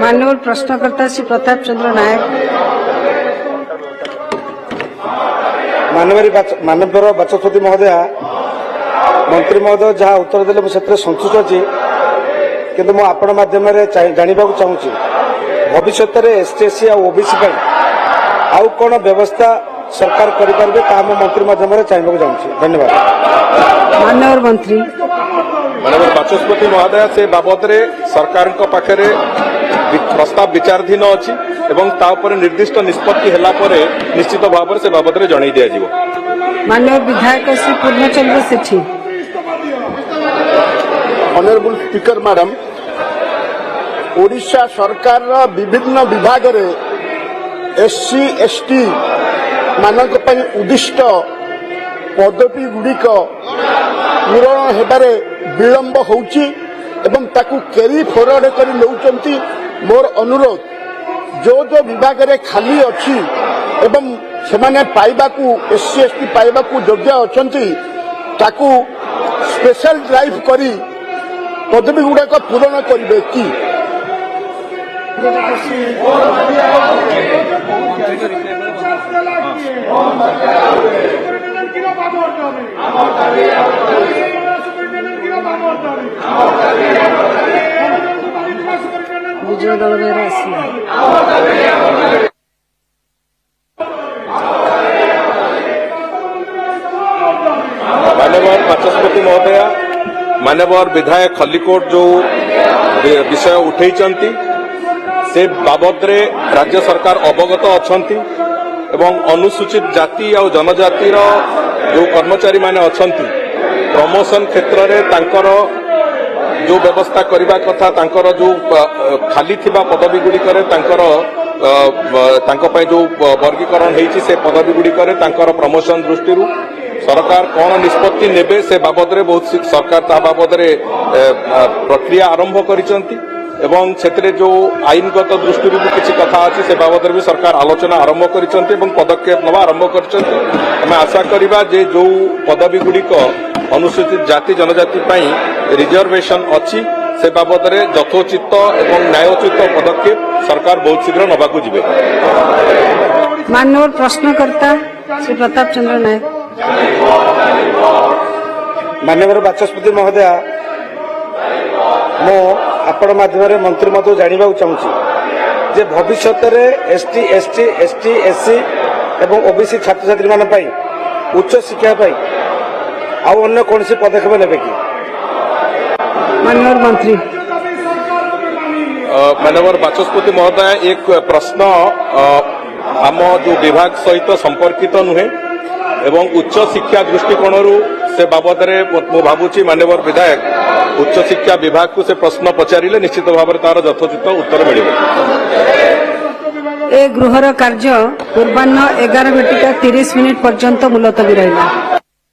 माननीय प्रश्नकर्ता श्री प्रताप चंद्र नायक। माननीय बाचस्पति महोदय, मंत्री महोदय जहाँ उत्तर देले मुझे संतुष्ट अच्छी, किंतु मु आपण माध्यम जानवा चाहूँगी भविष्य में एसटीएससी और ओबीसी आउ कौन व्यवस्था सरकार करेंगे मंत्री माध्यम जानवा चाहूँगी। धन्यवाद। माननीय मंत्री माननीय बाचस्पति महोदय से बाबद सरकार पाखे प्रस्ताव विचाराधीन अच्छी एवं निर्दिष्ट निष्पत्ति है निश्चित भाव से बाबद जन दि माननीय विधायक श्री पूर्णचंद्र सेठी। ऑनरेबल स्पीकर मैडम, ओडिशा सरकार विभिन्न विभाग रे एससी एसटी मानक पई उद्दिष्ट पदवी गुड़िक पूरण हेबारे विलंब होउची एवं ताकू कैरी फॉरवर्ड करी नउचंती। मोर अनुरोध जो विभाग रे खाली अच्छी एवं सेमाने पाइबाकू एससी एसटी पाइबाकू योग्य अछंती ताकू स्पेशल ड्राइव करी पदवी गुड़ाक पूरण करिवे की? विजय दल बेहरा माननीय बाचस्पति महोदय, माननीय विधायक खल्लीकोट जो विषय उठे से बाबद राज्य सरकार अवगत अछंती एवं अनुसूचित जाति और जनजाति जो कर्मचारी माने अछंती प्रमोशन क्षेत्र में तांकर जो व्यवस्था करने कथा तांकर जो खाली थिबा पदवी गुड़िकर जो वर्गीकरण होती से पदवी गुड़िकर तांकर प्रमोशन दृष्टि सरकार कौन निष्पत्ति नेबे से बाबद बहुत सरकार ता बाबद प्रक्रिया आरंभ करिसंती एवं क्षेत्र जो आईनगत दृष्टि किसी कथा अच्छी से बाबद भी सरकार आलोचना आरंभ करिसंती एवं पदक्षेप नवा आरंभ करिसंती। आम आशा करिबा जे जो पदवी गुड़िक अनुसूचित जाति जनजाति पई रिजर्वेशन अच्छी से बाबद यथोचित एवं न्यायोचित पदक्षेप सरकार बहुत शीघ्र नबाकू जिबे। माननीय प्रश्नकर्ता श्री प्रताप चंद्र नायक। माननीय बाचस्पति महोदय, मो आपण माध्यम मंत्री महोदय जानवा चाहूँगी जे भविष्य में एसटी एसटी एसटी एससी एवं ओबीसी छात्र छात्री मान उच्च शिक्षा आउ अन्य कौन सी पदक्षेप नेबे कि? माननीय मंत्री माननीय बाचस्पति महोदय, एक प्रश्न आम जो विभाग सहित संपर्कित नुहे एवं उच्च शिक्षा दृष्टिकोण से बाबद मु भावुची माननीय विधायक उच्च शिक्षा विभाग को से प्रश्न पचारे निश्चित भाव में तार यथोचित उत्तर मिले। ए गृहर कार्य पूर्वाह्न 11:30 पर्यंत मुलतवी रहा।